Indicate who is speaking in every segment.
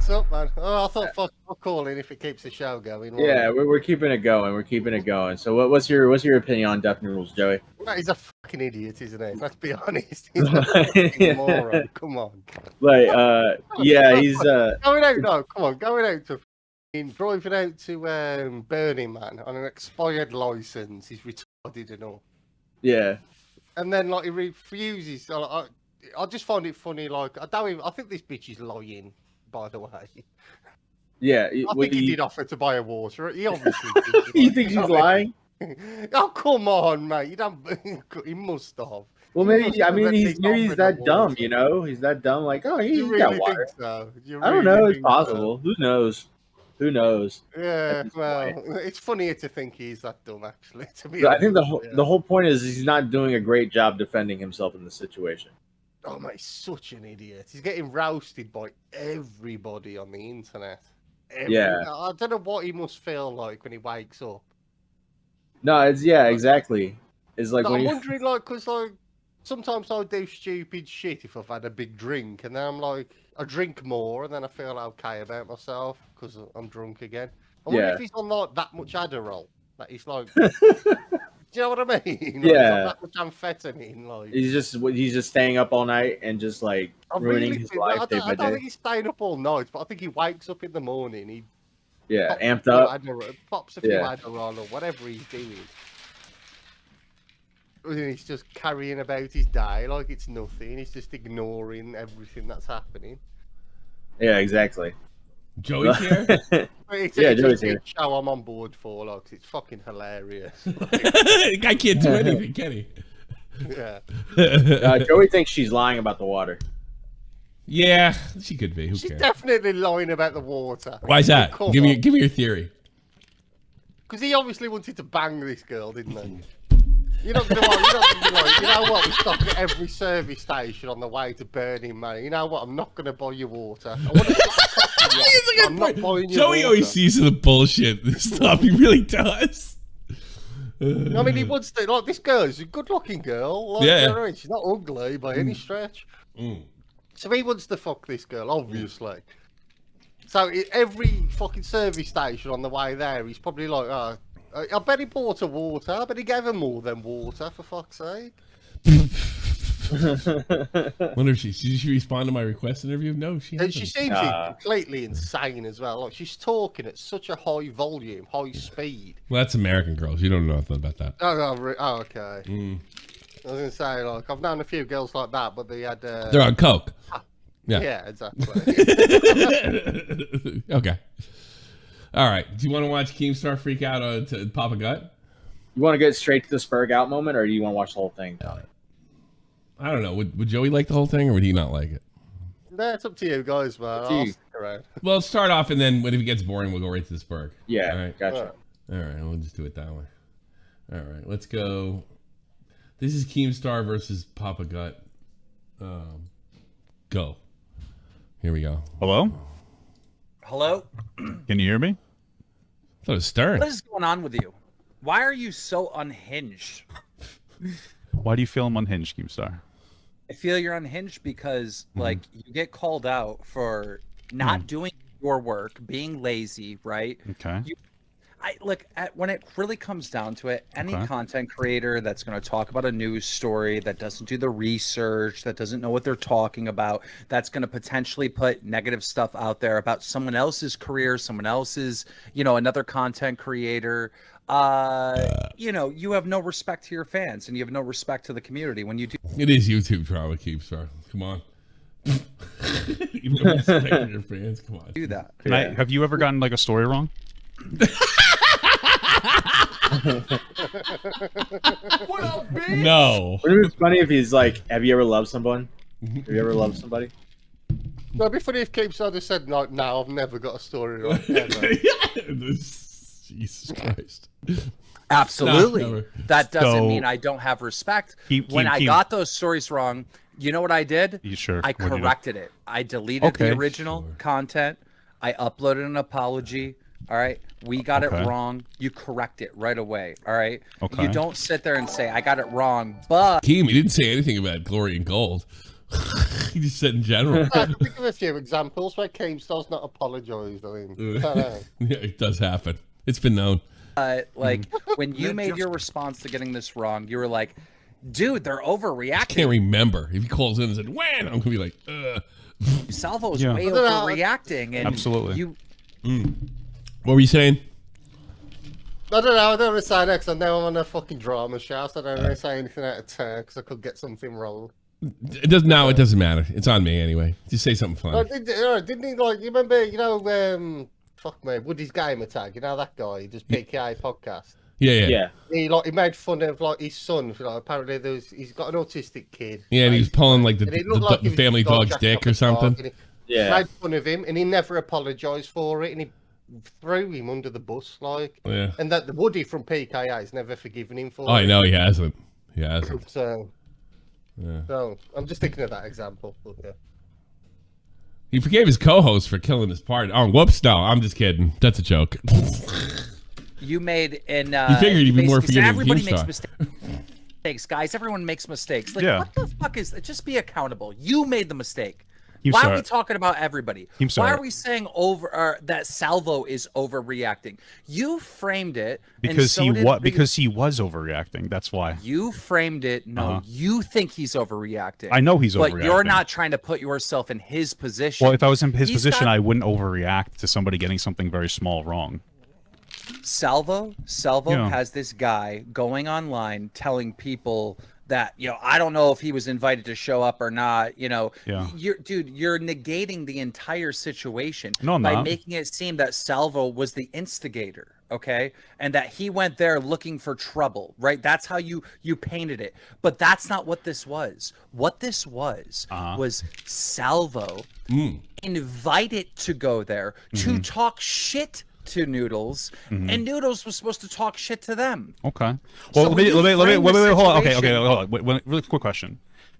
Speaker 1: What's up, man? Oh, I thought I'll call in if it keeps the show going.
Speaker 2: Yeah, we're keeping it going. We're keeping it going. So what's your opinion on Death Noodles, Joey?
Speaker 1: Well, he's a fucking idiot, isn't he? Let's be honest. He's a fucking moron. Come on.
Speaker 2: Like, yeah, he's
Speaker 1: going out. No, come on, going out to driving out to Burning Man on an expired license. He's retarded and all.
Speaker 2: Yeah.
Speaker 1: And then like he refuses. I just find it funny. Like I think this bitch is lying. By the way.
Speaker 2: Yeah.
Speaker 1: I think he did offer to buy a water. He obviously did.
Speaker 2: You think she's lying?
Speaker 1: Oh come on, mate! You don't. He must have.
Speaker 2: Well, maybe. I mean, maybe he's that dumb. You know, he's that dumb. Like, oh, he's
Speaker 1: really
Speaker 2: got water.
Speaker 1: So?
Speaker 2: I don't know. It's possible. So? Who knows? Who knows?
Speaker 1: Yeah. Well, it's funnier to think he's that dumb. Actually, to be.
Speaker 2: I think the whole point is he's not doing a great job defending himself in this situation.
Speaker 1: Oh mate, he's such an idiot. He's getting roasted by everybody on the internet.
Speaker 2: Yeah.
Speaker 1: I don't know what he must feel like when he wakes up.
Speaker 2: No, exactly. It's like
Speaker 1: I'm wondering, like, because like sometimes I do stupid shit if I've had a big drink, and then I'm like, I drink more, and then I feel okay about myself because I'm drunk again. I wonder if he's on like that much Adderall that he's like. Do you know what I mean? Like,
Speaker 2: yeah.
Speaker 1: That much amphetamine, like
Speaker 2: he's just staying up all night and just like ruining his life.
Speaker 1: I don't think he's staying up all night, but I think he wakes up in the morning.
Speaker 2: Amped up.
Speaker 1: Pops a few Adderall or whatever he's doing. And he's just carrying about his day like it's nothing. He's just ignoring everything that's happening.
Speaker 2: Yeah, exactly.
Speaker 3: Joey's here?
Speaker 1: It's a show I'm on board for, like, it's fucking hilarious.
Speaker 3: The guy can't do anything, can he?
Speaker 1: Yeah.
Speaker 2: Joey thinks she's lying about the water.
Speaker 3: Yeah, she could be. Who
Speaker 1: She's
Speaker 3: cares?
Speaker 1: definitely lying about the water.
Speaker 3: Why is that? Give me your theory.
Speaker 1: Because he obviously wanted to bang this girl, didn't he? You're not gonna be like, you know what? We stop at every service station on the way to Burning Man. You know what? I'm not gonna buy you water. I want to I'm not buying you
Speaker 3: Joey
Speaker 1: water.
Speaker 3: always sees the bullshit. This stuff he really does.
Speaker 1: I mean, he wants to. Like, this girl is a good-looking girl. Like, you know what I mean? She's not ugly by any stretch. So he wants to fuck this girl, obviously. So every fucking service station on the way there, he's probably like, oh, I bet he bought her water. I bet he gave her more than water, for fuck's sake.
Speaker 3: Wonder if did she respond to my request interview? No, she hasn't.
Speaker 1: She seems completely insane as well. Like, she's talking at such a high volume, high speed.
Speaker 3: Well, that's American girls. You don't know nothing about that.
Speaker 1: Oh, okay. I was going to say, like, I've known a few girls like that, but they had...
Speaker 3: They're on coke.
Speaker 1: Yeah, exactly.
Speaker 3: Okay. All right. Do you want to watch Keemstar freak out to pop a gut?
Speaker 2: You want to get straight to the Spurg out moment, or do you want to watch the whole thing?
Speaker 3: I don't know. Would Joey like the whole thing, or would he not like it?
Speaker 1: That's up to you guys, man. I'll stick around.
Speaker 3: Well, let's start off, and then when it gets boring, we'll go right to the Spurg.
Speaker 2: Yeah,
Speaker 3: all right?
Speaker 2: Gotcha.
Speaker 3: All right, we'll just do it that way. All right, let's go. This is Keemstar versus Papa Gut. Go. Here we go.
Speaker 4: Hello?
Speaker 5: Hello?
Speaker 4: Can you hear me?
Speaker 3: I thought it was Stern.
Speaker 5: What is going on with you? Why are you so unhinged?
Speaker 4: Why do you feel I'm unhinged, Keemstar?
Speaker 5: I feel you're unhinged because, like, you get called out for not doing your work, being lazy, right?
Speaker 4: Okay.
Speaker 5: When it really comes down to it, any content creator that's going to talk about a news story, that doesn't do the research, that doesn't know what they're talking about, that's going to potentially put negative stuff out there about someone else's career, someone else's, another content creator. You have no respect to your fans, and you have no respect to the community when you do.
Speaker 3: It is YouTube drama, Keemstar. Come on. You have respect for your fans. Come on.
Speaker 5: Do that.
Speaker 4: Have you ever gotten like a story wrong?
Speaker 3: No.
Speaker 2: Wouldn't it be funny if he's like, have you ever loved someone? Have you ever loved somebody?
Speaker 1: No, it'd be funny if Keemstar just said, no, I've never got a story wrong.
Speaker 3: Jesus Christ.
Speaker 5: Absolutely.
Speaker 3: No,
Speaker 5: that doesn't mean I don't have respect. When I got those stories wrong, you know what I did?
Speaker 4: You sure?
Speaker 5: I corrected it. I deleted the original content. I uploaded an apology. All right. We got it wrong. You correct it right away. All right.
Speaker 4: Okay.
Speaker 5: You don't sit there and say, I got it wrong, but.
Speaker 3: Keem, he didn't say anything about glory and gold. He just said in general.
Speaker 1: I can think of a few examples where Keemstar's not apologised. I mean,
Speaker 3: yeah, it does happen. It's been known.
Speaker 5: Like when you made your response to getting this wrong, you were like, "Dude, they're overreacting."
Speaker 3: I can't remember if he calls in and said, "When," I'm gonna be like,
Speaker 5: Salvo's way overreacting, and
Speaker 4: absolutely.
Speaker 5: You.
Speaker 3: What were you saying?
Speaker 1: I don't know. I don't want to say that because I know I'm on a fucking drama show, so I don't want to say anything out of turn because I could get something wrong.
Speaker 3: It doesn't. No, it doesn't matter. It's on me anyway. Just say something funny.
Speaker 1: Didn't he like? You remember? You know, fuck me, Woody's Gamer Tag. You know that guy? He does PKA podcast.
Speaker 3: Yeah.
Speaker 1: He made fun of like his son. Like, apparently, he's got an autistic kid.
Speaker 3: Yeah, and he was pulling like the family dog's dick or something.
Speaker 1: Yeah, made fun of him, and he never apologised for it, and he threw him under the bus, like.
Speaker 3: Yeah.
Speaker 1: And that the Woody from PKA has never forgiven him for.
Speaker 3: Oh, I know he hasn't. He hasn't.
Speaker 1: So.
Speaker 3: Yeah.
Speaker 1: So I'm just thinking of that example. But, yeah.
Speaker 3: He forgave his co-host for killing his partner. Oh, whoops! No, I'm just kidding. That's a joke.
Speaker 5: You made an.
Speaker 3: You figured you'd be more forgiving.
Speaker 5: Everybody makes mistakes, guys. Everyone makes mistakes. Like, what the fuck is? Just be accountable. You made the mistake. Why are we talking about everybody? Why are we saying that Salvo is overreacting? You framed it
Speaker 4: because because he was overreacting. That's why
Speaker 5: you framed it. No, you think he's overreacting.
Speaker 4: I know he's overreacting,
Speaker 5: but you're not trying to put yourself in his position.
Speaker 4: Well, if I was in his position, I wouldn't overreact to somebody getting something very small wrong.
Speaker 5: Salvo has this guy going online telling people that, I don't know if he was invited to show up or not, you're negating the entire situation by making it seem that Salvo was the instigator, okay? And that he went there looking for trouble, right? That's how you painted it. But that's not what this was. What this was Salvo invited to go there to talk shit to Noodles, and Noodles was supposed to talk shit to them.
Speaker 4: Okay. Well, let me hold on. Okay, hold on. Really quick question.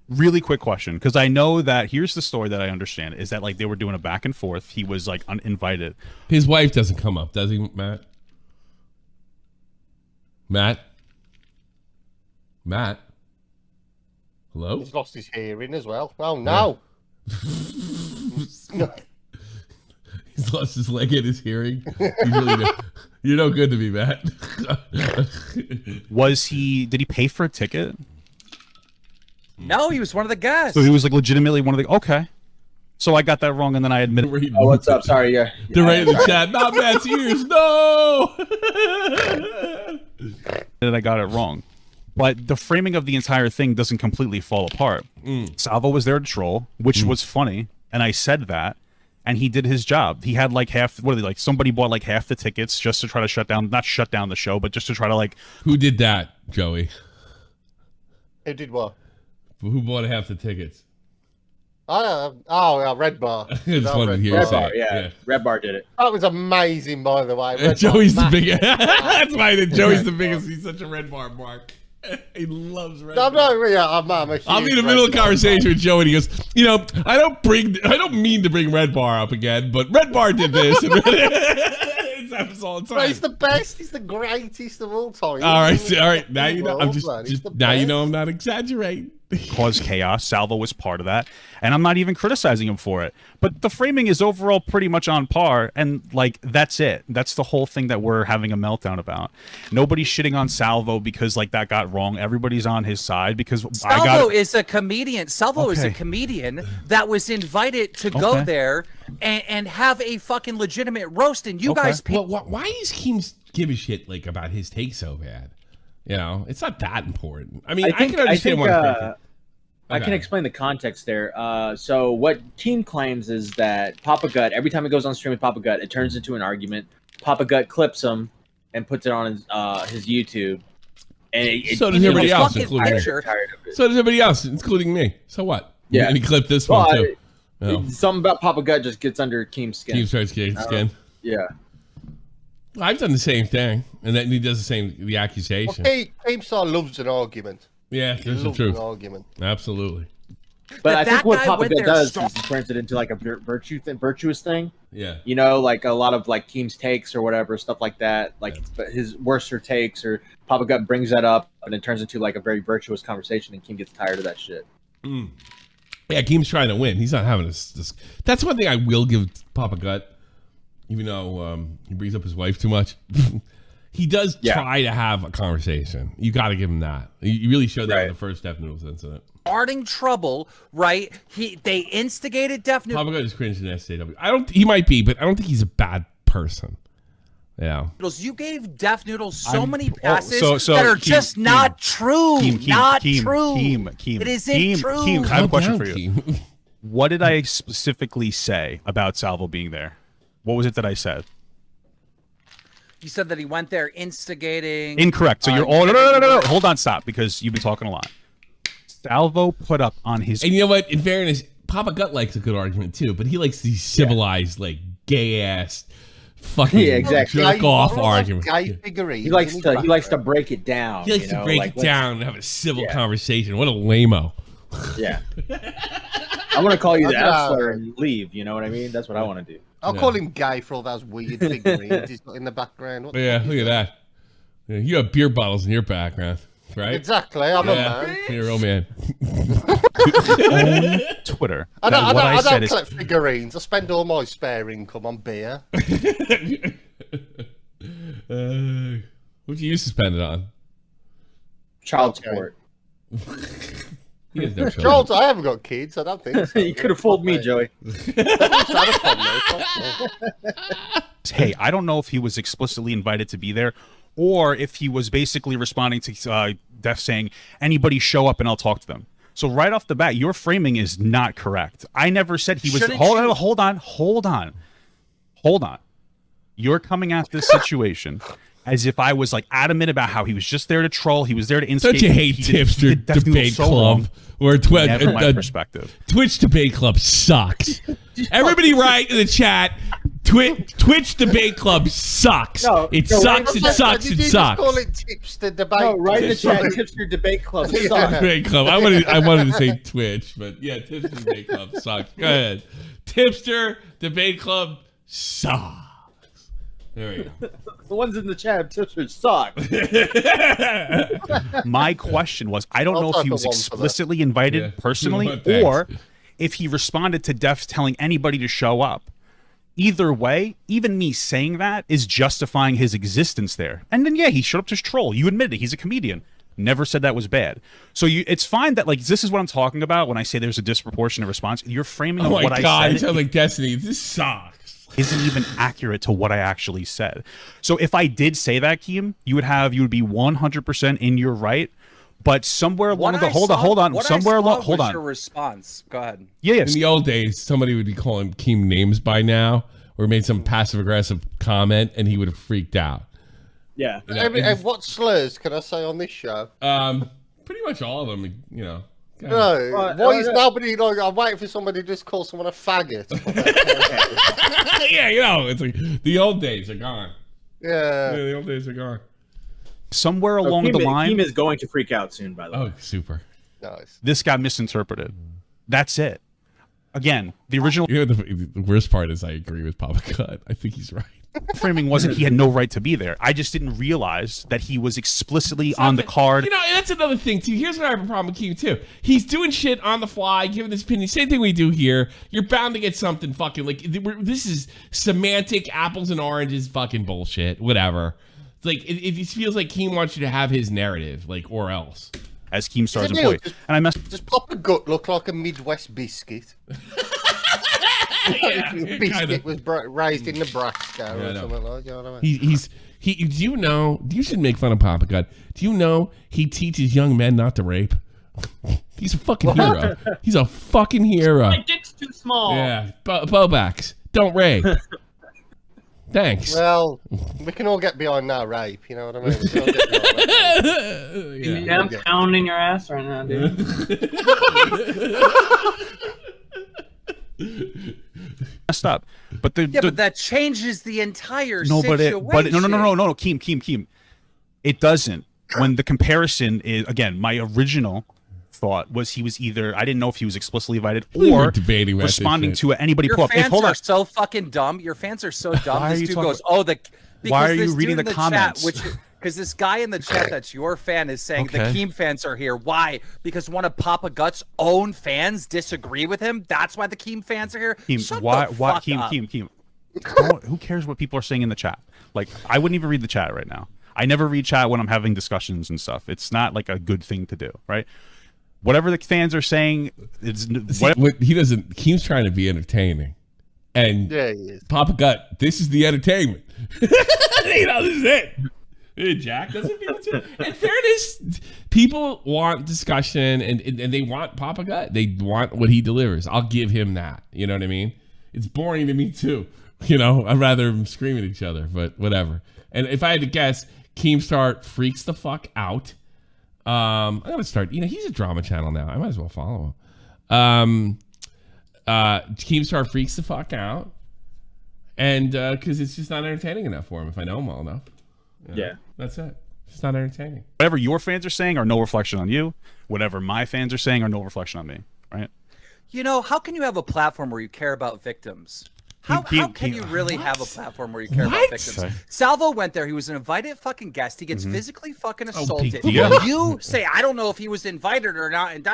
Speaker 4: Really quick question, because I know that here's the story that I understand is that like they were doing a back and forth. He was like uninvited.
Speaker 3: His wife doesn't come up, does he, Matt? Matt? Hello?
Speaker 1: He's lost his hearing as well. Oh no.
Speaker 3: No. He's lost his leg and his hearing. You're no good to me, Matt.
Speaker 4: Did he pay for a ticket?
Speaker 5: No, he was one of the guests.
Speaker 4: So he was like legitimately one of the. Okay. So I got that wrong, and then I admit.
Speaker 2: Oh, what's up? Sorry, yeah.
Speaker 3: They're right in the chat. Not Matt's ears. No.
Speaker 4: And I got it wrong, but the framing of the entire thing doesn't completely fall apart. Salvo was there to troll, which was funny, and I said that. And he did his job. He had like somebody bought like half the tickets just to try to not shut down the show, but just to try to like.
Speaker 3: Who did that, Joey?
Speaker 1: Who did what?
Speaker 3: Who bought half the tickets?
Speaker 1: Red Bar.
Speaker 3: It's one of
Speaker 2: Red Bar, yeah. Red Bar did it.
Speaker 1: That was amazing, by the way.
Speaker 3: Joey's the biggest. That's why Joey's the biggest. He's such a Red Bar mark. He loves Red Bar.
Speaker 1: I'm
Speaker 3: in the middle of a conversation with Joey, and he goes, I don't mean to bring Red Bar up again, but Red Bar did this. It happens all the time.
Speaker 1: He's the best. He's the greatest of all time.
Speaker 3: All right. Now you know. I'm not exaggerating.
Speaker 4: Caused chaos. Salvo was part of that, and I'm not even criticizing him for it. But the framing is overall pretty much on par, and like that's it. That's the whole thing that we're having a meltdown about. Nobody's shitting on Salvo because like that got wrong. Everybody's on his side because
Speaker 5: Salvo is a comedian. Salvo is a comedian that was invited to go there and have a fucking legitimate roast, and you guys.
Speaker 3: Well, why is Keems give a shit like about his take so bad? It's not that important. I mean, I can understand why.
Speaker 2: I can explain the context there. So what Team claims is that Papa Gut, every time it goes on stream with Papa Gut, it turns into an argument. Papa Gut clips him and puts it on his YouTube. And
Speaker 3: so does everybody else, including me. So does everybody else, including me. So what?
Speaker 2: Yeah.
Speaker 3: And he clipped this one too.
Speaker 2: Something about Papa Gut just gets under Keem's skin.
Speaker 3: Keem starts getting skin.
Speaker 2: Yeah.
Speaker 3: I've done the same thing, and then he does the accusation.
Speaker 1: Well, Keemstar loves an argument.
Speaker 3: Yeah, there's the truth.
Speaker 1: An argument.
Speaker 3: Absolutely.
Speaker 2: But I think what Papa Gut does is he turns it into like a virtuous thing.
Speaker 3: Yeah.
Speaker 2: Like a lot of like Keem's takes or whatever, stuff like that. Like his worser takes, or Papa Gut brings that up, and it turns into like a very virtuous conversation, and Keem gets tired of that shit.
Speaker 3: Yeah, Keem's trying to win. He's not having this. That's one thing I will give Papa Gut, even though he brings up his wife too much. He does try to have a conversation. You got to give him that. You really showed that in the first Death Noodles incident.
Speaker 5: Starting trouble, right? They instigated Death Noodles.
Speaker 3: Papa Gut is cringing in SJW. He might be, but I don't think he's a bad person. Yeah.
Speaker 5: You gave Death Noodles so many passes that are just not true. Not true. It isn't true.
Speaker 4: I have a question for you. What did I specifically say about Salvo being there? What was it that I said?
Speaker 5: You said that he went there instigating.
Speaker 4: Incorrect. So you're all no. Hold on, stop, because you've been talking a lot. Salvo put up on his.
Speaker 3: And you know what? In fairness, Papa Gut likes a good argument too, but he likes these civilized, like gay ass, fucking jerk off arguments.
Speaker 2: He likes to break it down.
Speaker 3: He likes to break it down and have a civil conversation. What a lame-o.
Speaker 2: Yeah. I want to call you the F-slur and leave. You know what I mean? That's what I want to do.
Speaker 1: I'll call him gay for all those weird figurines he's got in the background.
Speaker 3: Look at that. Yeah, you have beer bottles in your background, right?
Speaker 1: Exactly. I'm a man.
Speaker 3: You're a real man.
Speaker 4: On Twitter.
Speaker 1: I don't collect figurines. I spend all my spare income on beer.
Speaker 3: What do you used to spend it on?
Speaker 2: Child support.
Speaker 1: Charles, I haven't got kids. I don't think so.
Speaker 2: You could have fooled me, Joey.
Speaker 4: Hey, I don't know if he was explicitly invited to be there, or if he was basically responding to Def saying, anybody show up and I'll talk to them. So right off the bat, your framing is not correct. I never said he was. Hold on. You're coming at this situation as if I was like adamant about how he was just there to troll. He was there to instigate.
Speaker 3: Don't you hate Tipster Debate Club? Or
Speaker 4: my perspective.
Speaker 3: Twitch Debate Club sucks. Everybody write in the chat. Twitch Debate Club sucks. It sucks.
Speaker 1: Did you just call it Tipster Debate?
Speaker 2: No, write in the chat. Tipster Debate Club sucks.
Speaker 3: Debate Club. I wanted to say Twitch, but yeah, Tipster Debate Club sucks. Go ahead. Tipster Debate Club sucks. There we go.
Speaker 2: The ones in the chat, Tipster suck.
Speaker 4: My question was, I don't know if he was explicitly invited personally, or if he responded to Def telling anybody to show up. Either way, even me saying that is justifying his existence there. And then, he showed up to troll. You admitted it. He's a comedian. Never said that was bad. So it's fine that, like, this is what I'm talking about when I say there's a disproportionate response. You're framing what I said.
Speaker 3: It sounds like Destiny. This sucks.
Speaker 4: Isn't even accurate to what I actually said. So if I did say that, Keem, you would be 100% in your right. But somewhere along the hold on.
Speaker 5: Your response. Go ahead.
Speaker 3: Yeah. In the old days, somebody would be calling Keem names by now, or made some passive aggressive comment, and he would have freaked out.
Speaker 2: Yeah.
Speaker 1: And what slurs can I say on this show?
Speaker 3: Pretty much all of them.
Speaker 1: No, why is nobody like? I'm waiting for somebody to just call someone a faggot.
Speaker 3: Yeah, it's like the old days are gone.
Speaker 1: Yeah,
Speaker 3: the old days are gone.
Speaker 4: Somewhere along the line,
Speaker 2: Keem is going to freak out soon. By the way,
Speaker 3: super.
Speaker 1: Nice.
Speaker 4: This got misinterpreted. That's it. Again, the original.
Speaker 3: The worst part is I agree with Papa Gut. I think he's right.
Speaker 4: Framing wasn't he had no right to be there. I just didn't realize that he was explicitly on the card.
Speaker 3: And that's another thing too. Here's what I have a problem with Keem too. He's doing shit on the fly, giving his opinion. Same thing we do here. You're bound to get something fucking like this is semantic apples and oranges fucking bullshit. Whatever. It's like it feels like Keem wants you to have his narrative, like or else.
Speaker 4: As Keemstar's employee, and I
Speaker 1: just Papa Gut look like a Midwest biscuit. Biscuit was raised in Nebraska or something like that. You know what I mean?
Speaker 3: You should make fun of Papa Gut. Do you know he teaches young men not to rape? He's a fucking hero. He's a fucking hero.
Speaker 6: My dick's too small.
Speaker 3: Yeah, bowbacks, don't rape. Thanks.
Speaker 1: Well, we can all get behind that rape. You know what I mean?
Speaker 6: I'm pounding your ass right now, dude.
Speaker 4: Messed up, but
Speaker 5: but that changes the entire
Speaker 4: situation.
Speaker 5: But
Speaker 4: no, Keem. It doesn't. When the comparison is again, my original thought was he was either I didn't know if he was explicitly invited or responding to anybody.
Speaker 5: Your fans are so fucking dumb. Your fans are so dumb. This dude goes, why are you reading the comments? Because this guy in the chat that's your fan is saying the Keem fans are here. Why? Because one of Papa Gut's own fans disagree with him. That's why the Keem fans are here.
Speaker 4: Keem, why Keem? Who cares what people are saying in the chat? Like, I wouldn't even read the chat right now. I never read chat when I'm having discussions and stuff. It's not like a good thing to do, right? Whatever the fans are saying, it's
Speaker 3: Keem's trying to be entertaining. And
Speaker 1: yeah, he is.
Speaker 3: Papa Gut, this is the entertainment. This is it. Hey, Jack doesn't feel it too. In fairness, people want discussion and they want Papa Gut. They want what he delivers. I'll give him that. You know what I mean? It's boring to me too. I'd rather them scream at each other, but whatever. And if I had to guess, Keemstar freaks the fuck out. I'm gonna start. He's a drama channel now. I might as well follow him. Keemstar freaks the fuck out, and because it's just not entertaining enough for him. If I know him well enough,
Speaker 2: yeah,
Speaker 3: that's it. It's not entertaining.
Speaker 4: Whatever your fans are saying are no reflection on you. Whatever my fans are saying are no reflection on me. Right?
Speaker 5: How can you have a platform where you care about victims? How can you really have a platform where you care about victims? Salvo went there. He was an invited fucking guest. He gets physically fucking assaulted. You say, I don't know if he was invited or not. And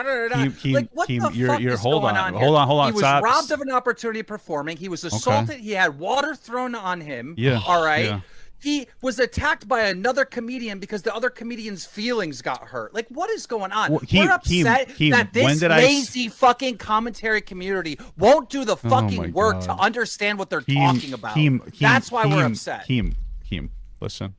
Speaker 5: like, what the fuck is going on here?
Speaker 4: Hold on.
Speaker 5: He was robbed of an opportunity of performing. He was assaulted. He had water thrown on him.
Speaker 4: Yeah.
Speaker 5: All right.
Speaker 4: Yeah.
Speaker 5: He was attacked by another comedian because the other comedian's feelings got hurt. Like, what is going on? We're upset that this lazy fucking commentary community won't do the fucking work to understand what they're talking about. That's why we're upset.
Speaker 4: Keem, listen.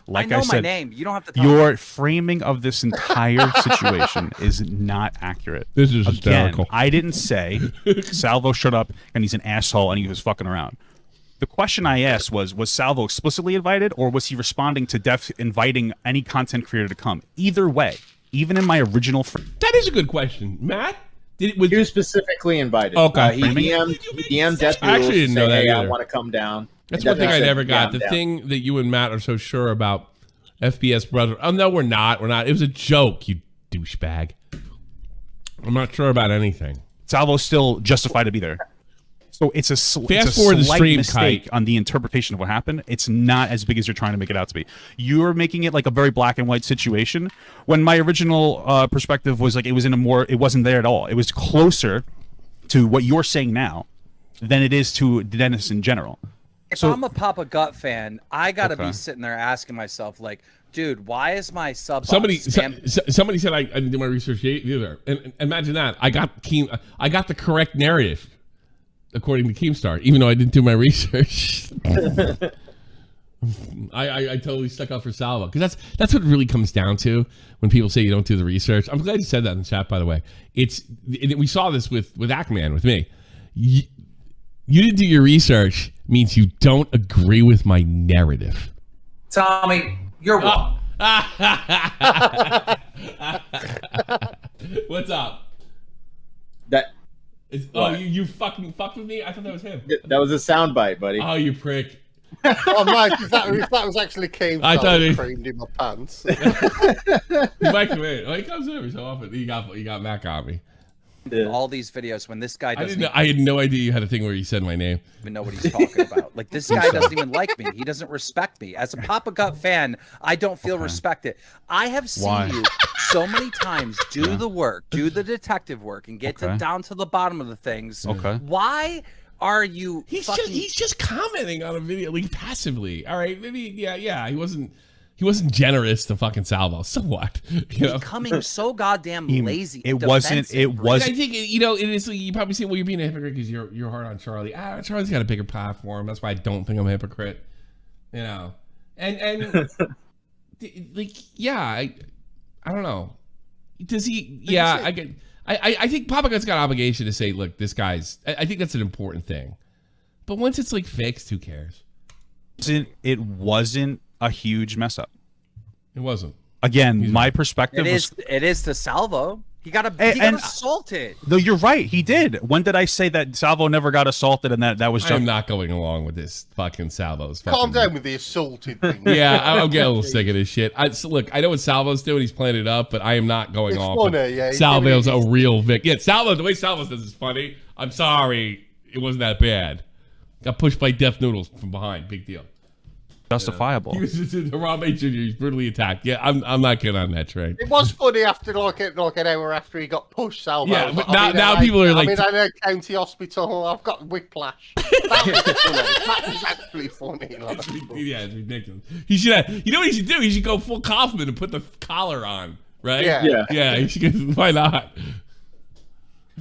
Speaker 4: Like
Speaker 5: I know
Speaker 4: said,
Speaker 5: my name. You don't have to talk.
Speaker 4: Your framing of this entire situation is not accurate.
Speaker 3: This is hysterical.
Speaker 4: I didn't say Salvo shut up and he's an asshole and he was fucking around. The question I asked was Salvo explicitly invited, or was he responding to inviting any content creator to come? Either way, even in my original
Speaker 3: that is a good question. Matt?
Speaker 2: He was specifically invited.
Speaker 3: Okay.
Speaker 2: He DM'd Death
Speaker 3: I actually didn't know that
Speaker 2: hey,
Speaker 3: either.
Speaker 2: I want to come down.
Speaker 3: That's one thing I never got. The thing that you and Matt are so sure about, FBS brother. Oh, no, we're not. We're not. It was a joke, you douchebag. I'm not sure about anything.
Speaker 4: Salvo's still justified to be there. So it's a slight mistake on the interpretation of what happened. It's not as big as you're trying to make it out to be. You're making it like a very black and white situation, when my original perspective was like it wasn't there at all. It was closer to what you're saying now than it is to Dennis in general.
Speaker 5: If I'm a Papa Gut fan, I gotta be sitting there asking myself, like, dude, why is my sub?
Speaker 3: Somebody said I didn't do my research either. And imagine that. I got the correct narrative, according to Keemstar, even though I didn't do my research. I totally stuck up for Salvo, because that's what it really comes down to when people say you don't do the research. I'm glad you said that in the chat, by the way. We saw this with Ackman, with me. You didn't do your research means you don't agree with my narrative.
Speaker 7: Tommy, you're wrong.
Speaker 3: What's up? You fucking fucked with me? I thought that was him.
Speaker 2: That was a soundbite, buddy.
Speaker 3: Oh, you prick.
Speaker 1: Oh, Mike, if that was actually Keemstar,
Speaker 3: I thought he
Speaker 1: creamed in my pants.
Speaker 3: He might come in. Oh, he comes in every so often. He got Mac on me.
Speaker 5: All these videos when this guy doesn't
Speaker 3: I had no idea you had a thing where you said my name.
Speaker 5: Even know what he's talking about. Like, this guy doesn't even like me. He doesn't respect me. As a Papa Gut fan, I don't feel respected. I have seen you so many times do the work, do the detective work, and get down to the bottom of the things. Why are you
Speaker 3: he's just commenting on a video, like, passively. All right, maybe yeah, he wasn't generous to fucking Salvo. So what?
Speaker 5: Becoming so goddamn lazy.
Speaker 4: It wasn't.
Speaker 3: I think it is. You probably say, well, you're being a hypocrite because you're hard on Charlie. Charlie's got a bigger platform. That's why I don't think I'm a hypocrite. And like, yeah, I don't know. Does he? Yeah, I think Papa Gut's got an obligation to say, look, this guy's. I think that's an important thing. But once it's like fixed, who cares?
Speaker 4: It wasn't a huge mess up.
Speaker 3: It wasn't.
Speaker 4: Again, my perspective
Speaker 5: it is to Salvo. He got assaulted.
Speaker 4: No, you're right. He did. When did I say that Salvo never got assaulted and that was just...
Speaker 3: I'm not going along with this fucking Salvo's.
Speaker 1: Calm down with the assaulted thing.
Speaker 3: Yeah, I'm getting a little sick of this shit. Look, I know what Salvo's doing. He's playing it up, but I am not going off. Salvo's a real Vic. Yeah, Salvo, the way Salvo says is funny. I'm sorry. It wasn't that bad. Got pushed by Deaf Noodles from behind. Big deal.
Speaker 4: justifiable.
Speaker 3: He was the Ray-lej3rd Jr. He's brutally attacked. Yeah, I'm not good on that train.
Speaker 1: It was funny after like an hour after he got pushed. Salvo.
Speaker 3: Yeah, but now people are like,
Speaker 1: I'm in a county hospital. I've got whiplash. That was funny. That was actually funny. Like.
Speaker 3: Yeah, it's ridiculous. He should have. You know what he should do? He should go full Kaufman and put the collar on. Right?
Speaker 1: Yeah.
Speaker 3: He should, why not?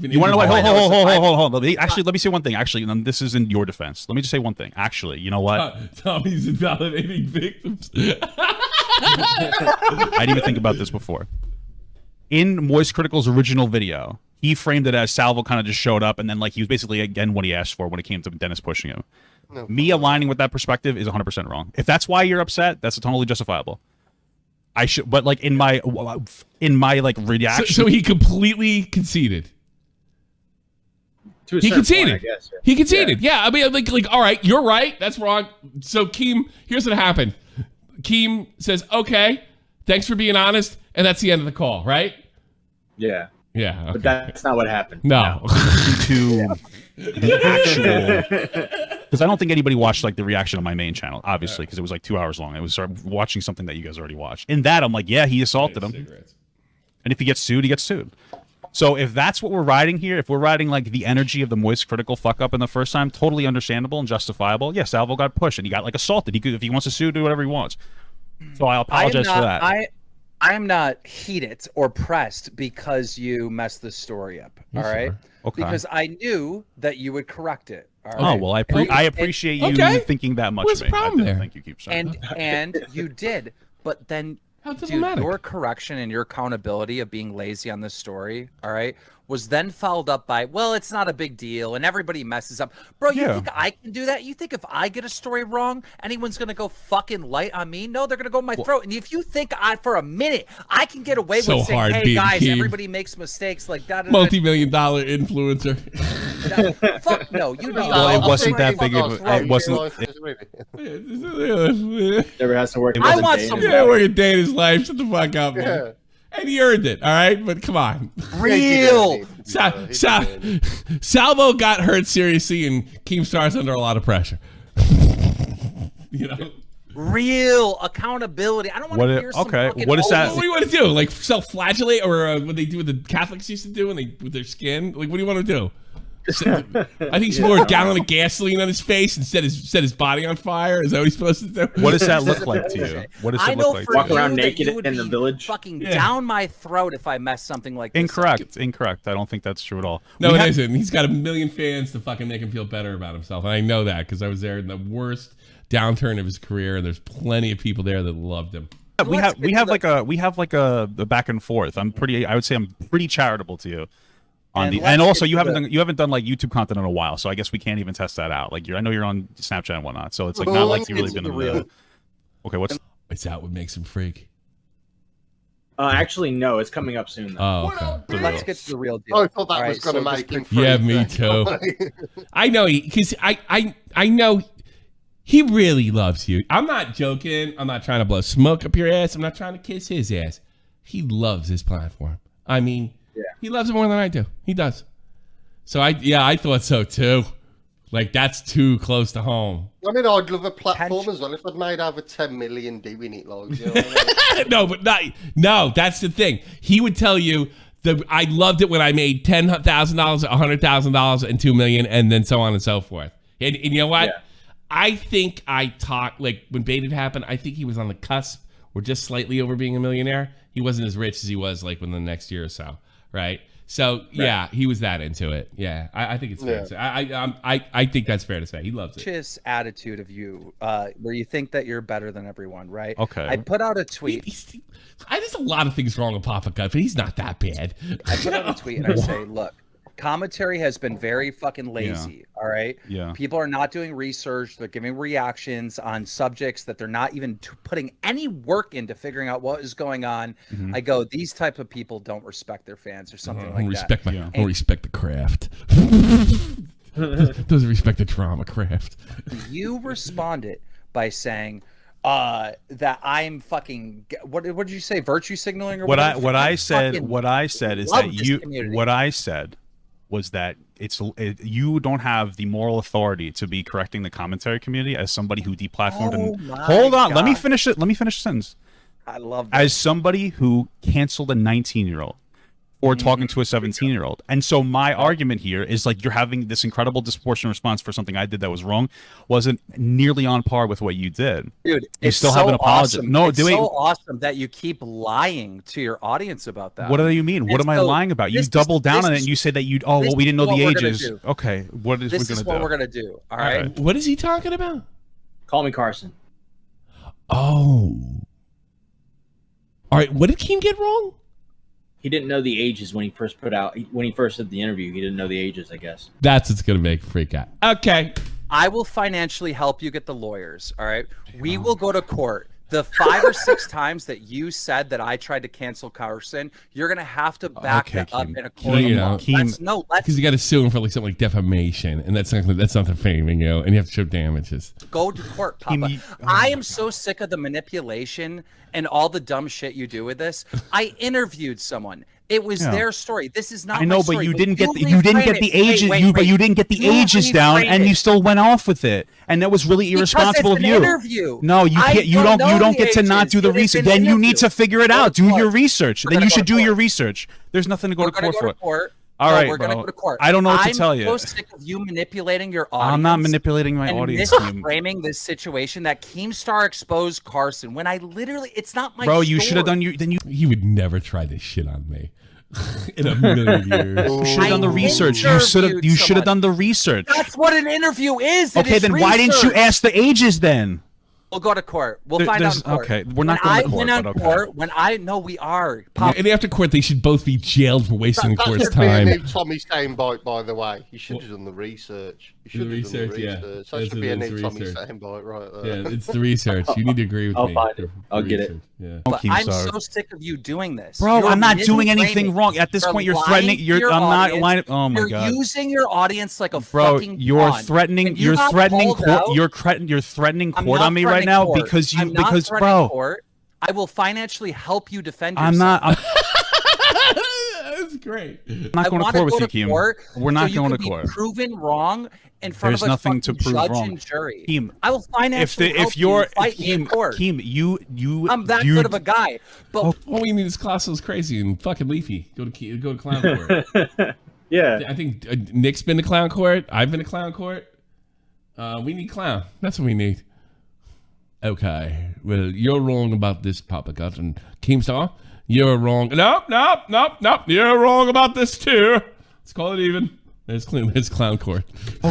Speaker 4: You want to know what? Hold. Let me say one thing. Actually, this is in your defense. Let me just say one thing. Actually, you know what?
Speaker 3: Tommy's invalidating victims.
Speaker 4: I didn't even think about this before. In Moist Critical's original video, he framed it as Salvo kind of just showed up, and then like he was basically again what he asked for when it came to Dennis pushing him. No, me aligning with that perspective is 100% wrong. If that's why you're upset, that's totally justifiable. I should, but like in my like reaction,
Speaker 3: so he completely conceded. He conceded.
Speaker 2: Point, I guess,
Speaker 3: He conceded. Yeah. I mean, like, all right, you're right. That's wrong. So Keem, here's what happened. Keem says, "Okay, thanks for being honest," and that's the end of the call, right?
Speaker 2: Yeah.
Speaker 3: Yeah. Okay.
Speaker 2: But that's not what happened.
Speaker 3: No.
Speaker 4: To the actual, because I don't think anybody watched like the reaction on my main channel, obviously, because it was like 2 hours long. I was watching something that you guys already watched. In that, I'm like, yeah, he assaulted him, and if he gets sued, he gets sued. So if that's what we're riding here, if we're riding like the energy of the Moist Critical fuck up in the first time, totally understandable and justifiable. Yeah, Salvo got pushed and he got like assaulted. He could, if he wants to sue, do whatever he wants. So I apologize for that.
Speaker 5: I am not heated or pressed because you messed the story up. All right.
Speaker 4: Okay.
Speaker 5: Because I knew that you would correct it. All right?
Speaker 4: Oh well, I appreciate you thinking that much.
Speaker 3: What's the problem there?
Speaker 4: Thank you, Keemstar.
Speaker 5: And you did, but then. Dude, your correction and your accountability of being lazy on this story, all right, was then followed up by, well, it's not a big deal, and everybody messes up. Bro, you think I can do that? You think if I get a story wrong, anyone's going to go fucking light on me? No, they're going to go in my throat. And if you think for a minute I can get away with saying, hey, guys, everybody makes mistakes like that.
Speaker 3: Multi-million-dollar influencer.
Speaker 5: Fuck no. You know.
Speaker 4: Well, it wasn't that big of it wasn't.
Speaker 2: Never has to work.
Speaker 5: I want some.
Speaker 3: Yeah, work a day in his life. Shut the fuck up, man. And he earned it, all right? But come on.
Speaker 5: Real.
Speaker 3: Salvo got hurt seriously, and Keemstar's under a lot of pressure. You know?
Speaker 5: Real accountability. I don't want to hear some fucking
Speaker 4: what is that?
Speaker 3: What do you want to do? Like self-flagellate, or what they do what the Catholics used to do with their skin? Like, what do you want to do? I think he poured a gallon of gasoline on his face and set his body on fire. Is that what he's supposed to do?
Speaker 4: What does that look like to you? What does it look like?
Speaker 2: Walk around naked in the village?
Speaker 5: Fucking down my throat if I mess something like this.
Speaker 4: Incorrect. I don't think that's true at all.
Speaker 3: No, it isn't. He's got 1 million fans to fucking make him feel better about himself, and I know that because I was there in the worst downturn of his career, and there's plenty of people there that loved him.
Speaker 4: We have like a back and forth. I would say I'm pretty charitable to you. And also you haven't done like YouTube content in a while, so I guess we can't even test that out. Like I know you're on Snapchat and whatnot, so it's like not like you've really been in the. Okay,
Speaker 3: it's out what makes him freak.
Speaker 2: Actually, no, it's coming up soon.
Speaker 3: Though. Oh,
Speaker 5: okay. Let's get to the real deal.
Speaker 1: I thought that was going to make him freak.
Speaker 3: Yeah, me too. I know because I know he really loves you. I'm not joking. I'm not trying to blow smoke up your ass. I'm not trying to kiss his ass. He loves his platform. I mean. Yeah. He loves it more than I do. He does. So I thought so too. Like that's too close to home.
Speaker 1: I mean, I'd love a platform as well if I'd made over 10 million doing it. Like, you know what I
Speaker 3: mean? No, that's the thing. He would tell you I loved it when I made $10,000, $100,000, and $2 million, and then so on and so forth. And you know what? Yeah. I think I talked like when Baited happened. I think he was on the cusp or just slightly over being a millionaire. He wasn't as rich as he was like within the next year or so. Right. So yeah, he was that into it. Yeah, I think it's fair to say. I think that's fair to say. He loves it.
Speaker 5: This attitude of you, where you think that you're better than everyone, right?
Speaker 4: Okay.
Speaker 5: I put out a tweet.
Speaker 3: There's a lot of things wrong with Papa Gut, but he's not that bad.
Speaker 5: I put out a tweet and I say, look, commentary has been very fucking lazy. All right.
Speaker 4: Yeah.
Speaker 5: People are not doing research. They're giving reactions on subjects that they're not even putting any work into figuring out what is going on. Mm-hmm. I go, these type of people don't respect their fans or something like that.
Speaker 3: I don't respect the craft. Doesn't respect the drama craft.
Speaker 5: You responded by saying that I'm fucking what did you say? Virtue signaling or
Speaker 4: what I said is that what I said was that you don't have the moral authority to be correcting the commentary community as somebody who deplatformed. Hold on, let me finish it. Let me finish the sentence.
Speaker 5: I love that.
Speaker 4: As somebody who canceled a 19-year-old or talking to a 17-year-old. And so my argument here is like you're having this incredible disproportionate response for something I did that was wrong, wasn't nearly on par with what you did.
Speaker 5: Dude,
Speaker 4: you still have an apology.
Speaker 5: Awesome.
Speaker 4: No,
Speaker 5: it's so awesome that you keep lying to your audience about that.
Speaker 4: What do you mean? What am I lying about? You double down on it and you say that you well, we didn't know the ages. Okay, what is
Speaker 5: this is what we're gonna do? All right.
Speaker 3: What is he talking about?
Speaker 2: Call me Carson.
Speaker 3: Oh. All right, what did Keem get wrong?
Speaker 2: He didn't know the ages when he first did the interview. He didn't know the ages, I guess.
Speaker 3: That's what's gonna make a freak out. Okay.
Speaker 5: I will financially help you get the lawyers. All right. We will go to court. The 5 or 6 times that you said that I tried to cancel Carson, you're gonna have to back that up in a court.
Speaker 3: Because you got to sue him for like something like defamation, and that's not defaming, and you have to show damages.
Speaker 5: Go to court, Papa. I am so sick of the manipulation and all the dumb shit you do with this. I interviewed someone. It was their story. This is not.
Speaker 4: I know,
Speaker 5: my story,
Speaker 4: but you didn't get the ages. But you didn't get the ages down, and you still went off with it, and that was really irresponsible of you.
Speaker 5: Interview.
Speaker 4: No, you can't. You don't get to not do the research. Then you need to figure it out. Do your research. Then you should do your research. There's nothing to go to court for.
Speaker 5: All right, we're gonna go to court.
Speaker 4: I don't know what to tell you.
Speaker 5: I'm so sick of you manipulating your audience.
Speaker 4: I'm not manipulating my audience.
Speaker 5: Framing this situation that Keemstar exposed Carson when I literally, it's not my.
Speaker 4: Bro, you should have done He
Speaker 3: would never try this shit on me. In a million years.
Speaker 4: You should have done the research. You should have done the research.
Speaker 5: That's what an interview is.
Speaker 4: Okay, then why didn't you ask the ages then?
Speaker 5: We'll go to court. We'll find out in court.
Speaker 4: Okay, we're not going to court.
Speaker 5: When I know we are.
Speaker 3: And after court, they should both be jailed for wasting the court's time.
Speaker 1: That's Tommy's saying, by the way. You should have done the research. You should have done the research. So that should be a new Tommy's saying, right there.
Speaker 3: Yeah, it's the research. You need to agree with me.
Speaker 2: I'll find it. I'll get it.
Speaker 3: Yeah.
Speaker 5: But I'm so sick of you doing this.
Speaker 4: Bro, I'm not doing anything wrong. At this point, you're threatening. I'm not lying. Oh my God.
Speaker 5: You're using your audience like a fucking pawn.
Speaker 4: You're threatening court on me right now because bro.
Speaker 5: I will financially help you defend yourself.
Speaker 4: I'm not.
Speaker 3: That's great.
Speaker 4: I'm not going to court with you, Keem. We're not going to court.
Speaker 5: Proven wrong in front of a
Speaker 4: nothing to prove
Speaker 5: judge
Speaker 4: wrong.
Speaker 5: And jury.
Speaker 4: Keem,
Speaker 5: I will financially help you fight me in court.
Speaker 4: Keem,
Speaker 5: I'm that good of a guy. But
Speaker 3: all we need is Colossal's crazy and fucking Leafy. Go to clown court.
Speaker 2: Yeah.
Speaker 3: I think Nick's been to clown court. I've been to clown court. We need clown. That's what we need. Okay. Well, you're wrong about this, Papa Gut, and Keemstar. You're wrong. Nope. You're wrong about this too. Let's call it even. There's clown court.
Speaker 5: Okay.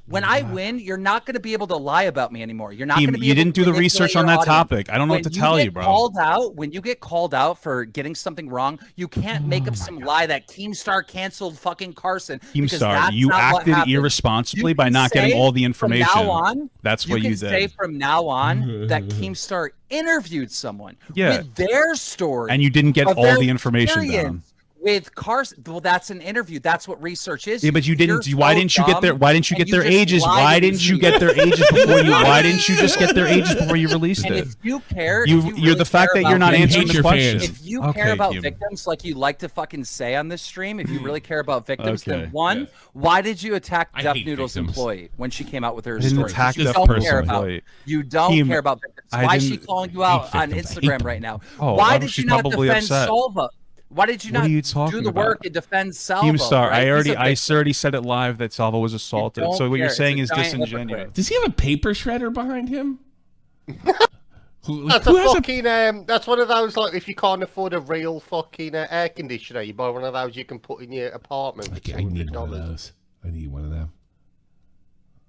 Speaker 5: When I win, you're not going to be able to lie about me anymore. You're not going to be.
Speaker 4: You didn't do the research on that topic. I don't know what to tell you, bro.
Speaker 5: When you get called out for getting something wrong, you can't make up some lie that Keemstar canceled fucking Carson.
Speaker 4: Keemstar, you acted irresponsibly by not getting all the information.
Speaker 5: From now on,
Speaker 4: that's what you did.
Speaker 5: Say from now on that Keemstar interviewed someone with their story,
Speaker 4: and you didn't get all the information down.
Speaker 5: With Carson, well, that's an interview. That's what research is.
Speaker 4: Yeah, but you didn't. Why didn't you get their? Why didn't you get their ages? Why didn't you get their ages before you? Why didn't you just get their ages before you released it?
Speaker 5: If you care,
Speaker 4: you're the fact that you're not answering the question.
Speaker 5: If you care about victims, like you like to fucking say on this stream, if you really care about victims, then why did you attack Duff Noodle's employee when she came out with her story?
Speaker 4: Attack
Speaker 5: you don't care about. You don't care about victims. Why is she calling you out on Instagram right now? Why did you not defend Salva? Why did you not do the work and defend Salvo?
Speaker 4: Keemstar, I already said it live that Salvo was assaulted. So what you're saying is disingenuous.
Speaker 3: Does he have a paper shredder behind him?
Speaker 1: That's a fucking that's one of those, like, if you can't afford a real fucking air conditioner, you buy one of those you can put in your apartment.
Speaker 3: I need one of those. I need one of them.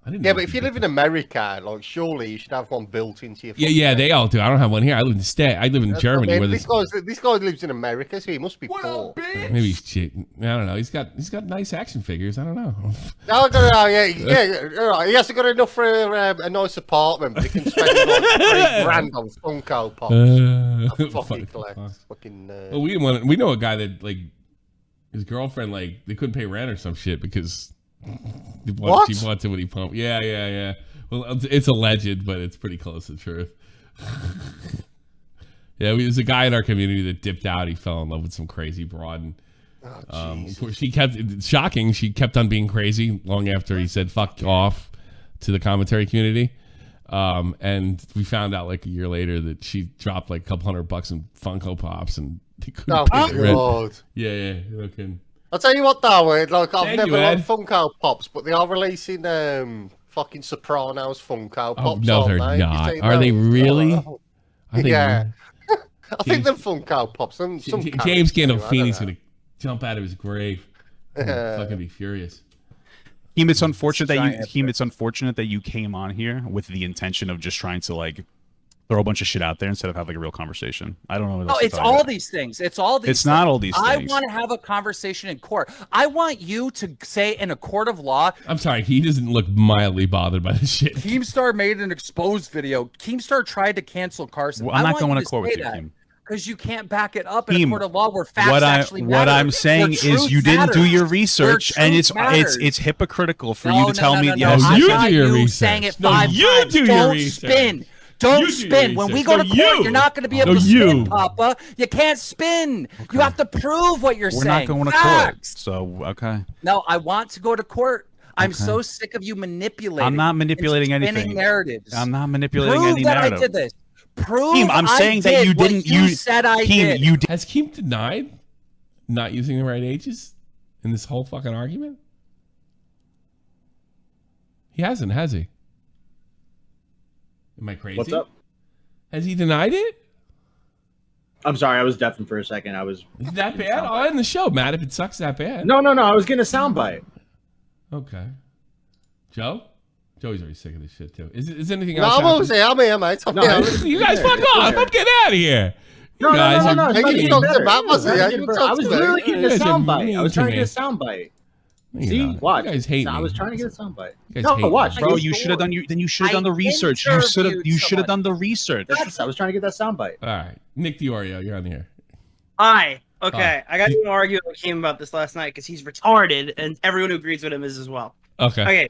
Speaker 1: Yeah, but if you live in America, like, surely you should have one built into your.
Speaker 3: Yeah, they all do. I don't have one here. I live in Germany. Where
Speaker 1: this guy lives in America, so he must be poor.
Speaker 3: Maybe he's cheating. I don't know. He's got nice action figures. I don't know.
Speaker 1: I don't know. Yeah. He hasn't got enough for a nice apartment, but he can spend like $3,000 on Funko Pops. Fucking.
Speaker 3: Well, we know a guy that, like, his girlfriend, like, they couldn't pay rent or some shit because. She bought too many pumps. Yeah. Well, it's alleged, but it's pretty close to the truth. Yeah, there's a guy in our community that dipped out. He fell in love with some crazy broad, and She kept on being crazy long after he said fuck off to the commentary community. And we found out like a year later that she dropped like a couple $100 in Funko Pops and they couldn't get rid. Yeah, okay.
Speaker 1: I'll tell you what though, like I've never liked Funko Pops, but they are releasing fucking Sopranos Funko Pops.
Speaker 3: Oh, no, they're not. Are they really?
Speaker 1: Yeah. I think they're Funko Pops.
Speaker 3: James Gandolfini's going to jump out of his grave. Fucking be furious.
Speaker 4: It's unfortunate that you came on here with the intention of just trying to like throw a bunch of shit out there instead of have like a real conversation. I don't know. What
Speaker 5: it's all these things. It's all these.
Speaker 4: It's not all these things.
Speaker 5: I want to have a conversation in court. I want you to say in a court of law.
Speaker 3: I'm sorry, he doesn't look mildly bothered by this shit.
Speaker 5: Keemstar made an exposed video. Keemstar tried to cancel Carson.
Speaker 4: Well, I'm not going to court with you, Keem.
Speaker 5: Because you can't back it up in a court of law where facts actually matter.
Speaker 4: What I'm saying is you didn't do your research, and it's hypocritical for you to tell me.
Speaker 3: Yes, you do your research.
Speaker 5: Saying it 5 times.
Speaker 3: You do your research.
Speaker 5: Spin. Don't spin. When we go to court, you're not going to be able to spin, Papa. You can't spin. Okay. You have to prove what you're saying.
Speaker 4: We're not going to court. So, okay.
Speaker 5: No, I want to go to court. I'm so sick of you manipulating.
Speaker 4: I'm not manipulating anything.
Speaker 5: Narratives.
Speaker 4: I'm not manipulating any narrative.
Speaker 5: I did this. Prove
Speaker 4: Keem, I'm saying that you didn't.
Speaker 5: You said I did.
Speaker 3: Has Keem denied not using the right ages in this whole fucking argument? He hasn't, has he? Am I crazy?
Speaker 2: What's up?
Speaker 3: Has he denied it?
Speaker 2: I'm sorry, I was deafened for a second. Is
Speaker 3: that bad? I'll end the show, Matt, if it sucks that bad.
Speaker 2: No. I was getting a soundbite.
Speaker 3: Okay. Joe? Joey's already sick of this shit, too. Is anything else?
Speaker 1: I'm here, mate.
Speaker 3: You guys fuck off. I'm getting out of here.
Speaker 2: No. I
Speaker 5: was
Speaker 2: literally getting a soundbite. I was trying to get a soundbite. See, watch.
Speaker 3: You guys hate me.
Speaker 2: I was trying to get a soundbite.
Speaker 3: No,
Speaker 2: watch,
Speaker 4: bro. You should have done. You should have done the research. You should have done the research.
Speaker 2: I was trying to get that soundbite.
Speaker 3: All right, Nick DiOrio, you're on the air.
Speaker 6: Hi. Okay, I got to argue with Keem about this last night because he's retarded, and everyone who agrees with him is as well.
Speaker 3: Okay.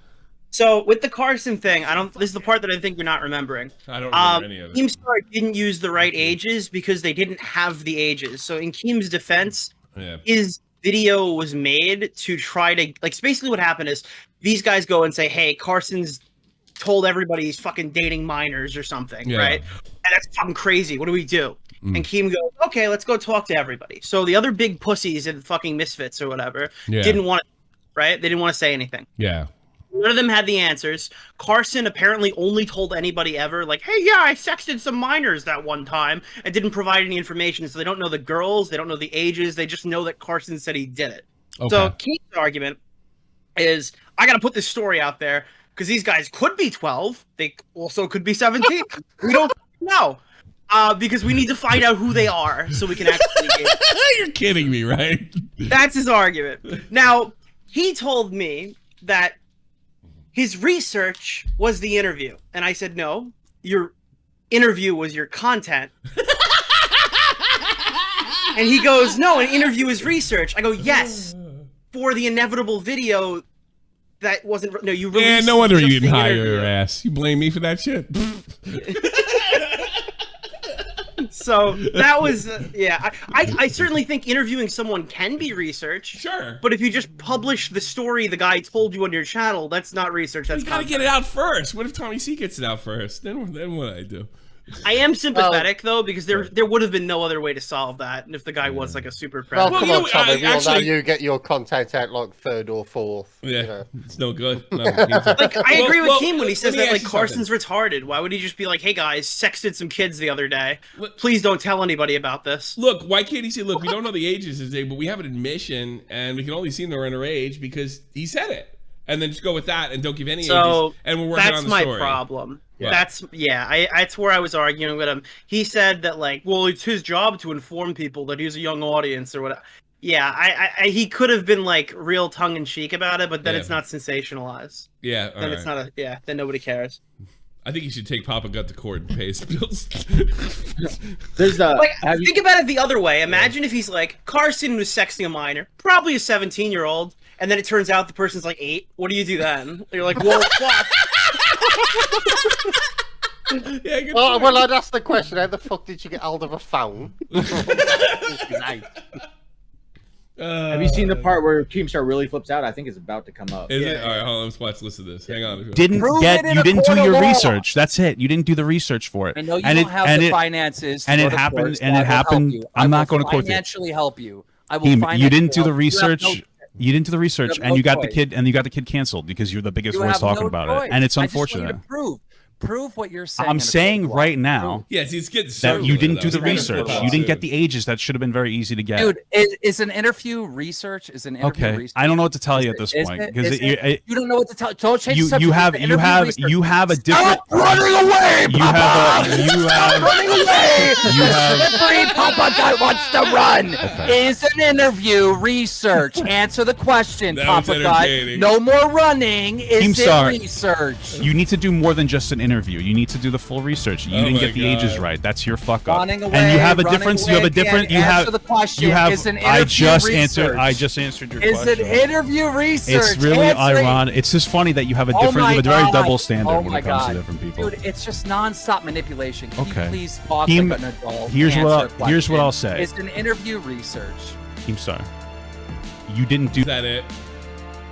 Speaker 6: So with the Carson thing, this is the part that I think you're not remembering.
Speaker 3: I don't remember any of it.
Speaker 6: Keemstar didn't use the right ages because they didn't have the ages. So in Keem's defense, his video was made to try to basically what happened is these guys go and say, hey, Carson's told everybody he's fucking dating minors or something, right? And that's fucking crazy. What do we do? And Keem goes, okay, let's go talk to everybody. So the other big pussies and fucking misfits or whatever didn't want to, right? They didn't want to say anything.
Speaker 3: Yeah.
Speaker 6: None of them had the answers. Carson apparently only told anybody ever, like, hey, yeah, I sexted some minors that one time and didn't provide any information. So they don't know the girls. They don't know the ages. They just know that Carson said he did it. Okay. So Keem's argument is, I got to put this story out there because these guys could be 12. They also could be 17. We don't know. Because we need to find out who they are so we can actually get
Speaker 3: You're kidding me, right?
Speaker 6: That's his argument. Now, he told me that his research was the interview. And I said, no, your interview was your content. And he goes, no, an interview is research. I go, yes, for the inevitable video that wasn't, no, you released.
Speaker 3: Yeah, no wonder you didn't hire your ass. You blame me for that shit?
Speaker 6: So that was, I certainly think interviewing someone can be research.
Speaker 3: Sure.
Speaker 6: But if you just publish the story the guy told you on your channel, that's not research. That's
Speaker 3: you gotta get it out first. What if Tommy C gets it out first? Then what do I do?
Speaker 6: I am sympathetic though, because there would have been no other way to solve that, and if the guy was like a super predator.
Speaker 1: Well, come on, Tommy. We all know you get your content out like third or fourth.
Speaker 3: Yeah,
Speaker 1: you know.
Speaker 3: It's no good.
Speaker 6: I agree with Keem when he says that Carson's retarded. Why would he just be like, "Hey guys, sexted some kids the other day. Please don't tell anybody about this."
Speaker 3: Look, why can't he say, "Look, we don't know the ages today, but we have an admission, and we can only see them they're underage because he said it," and then just go with that and don't give any ages, and we're working on the story.
Speaker 6: That's my problem. Yeah. That's where I was arguing with him. He said that well, it's his job to inform people that he's a young audience or whatever. Yeah, he could have been real tongue in cheek about it, but then it's not sensationalized.
Speaker 3: Yeah,
Speaker 6: then it's not then nobody cares.
Speaker 3: I think you should take Papa Gut to court and pay his bills.
Speaker 6: Think about it the other way. Imagine if he's Carson was sexting a minor, probably a 17-year-old, and then it turns out the person's 8. What do you do then? You're like, well, fuck.
Speaker 1: Well, I'd ask the question: how the fuck did you get hold of a phone?
Speaker 3: All
Speaker 2: Have you seen the part where Keemstar really flips out? I think it's about to come up.
Speaker 3: Is it? All right, hold on. Let's watch. Listen to this. Hang on.
Speaker 4: You didn't do your research. That's it. You didn't do the research for it.
Speaker 5: I know you don't have the finances.
Speaker 4: And it happened. And it happened. I'm not going to quote you.
Speaker 5: Financially help you. I will.
Speaker 4: You didn't do the research. You didn't do the research, and you got the kid, canceled because you're the biggest voice talking about it, and it's unfortunate.
Speaker 5: Prove what you're saying.
Speaker 4: I'm saying right now
Speaker 3: yes, it's getting
Speaker 4: that you didn't do the research. You didn't get the ages that should have been very easy to get.
Speaker 5: Dude, is an interview research?
Speaker 4: Okay, I don't know what to tell you at this point because
Speaker 5: you don't know what to tell. Don't change the subject.
Speaker 4: You have a different.
Speaker 5: Stop running away, Papa!
Speaker 4: Running
Speaker 5: away. Slippery Papa Gut wants to run.
Speaker 4: Okay.
Speaker 5: Is an interview research? Answer the question, Papa Gut. No more running. Is it research?
Speaker 4: You need to do more than just an interview. You need to do the full research. You didn't get the ages right. That's your fuck up.
Speaker 5: Running away,
Speaker 4: and you have a difference. You have a different. You have.
Speaker 5: The question.
Speaker 4: You have.
Speaker 5: Is an
Speaker 4: I just
Speaker 5: research?
Speaker 4: answered your question.
Speaker 5: Is an interview research?
Speaker 4: It's really ironic. It's just funny that you have a different. You have a very double standard when it comes to different people.
Speaker 5: Dude, it's just nonstop manipulation. Can you please talk
Speaker 4: like
Speaker 5: an adult?
Speaker 4: Here's what I'll say.
Speaker 5: It's an interview research.
Speaker 4: Keemstar, you didn't do.
Speaker 3: Is that it?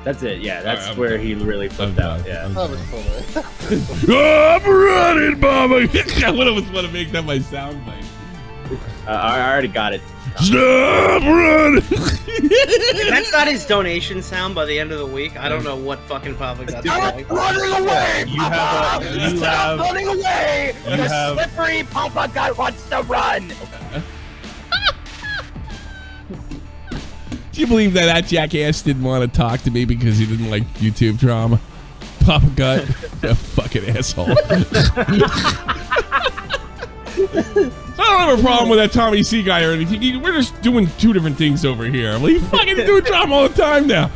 Speaker 2: That's it. Yeah, that's where he really flipped out. Yeah.
Speaker 1: That was funny.
Speaker 3: I'm running, Mama. I want to make that my sound bite.
Speaker 2: I already got it.
Speaker 3: Stop running.
Speaker 6: If that's not his donation sound by the end of the week, I don't know what fucking Papa got.
Speaker 5: Stop running away! Stop running away! The slippery Papa Gut wants to run.
Speaker 3: Okay. Do you believe that jackass didn't want to talk to me because he didn't like YouTube drama? Papa Gut, a fucking asshole. I don't have a problem with that Tommy C guy or anything. We're just doing two different things over here. Well, you fucking do drama all the time now.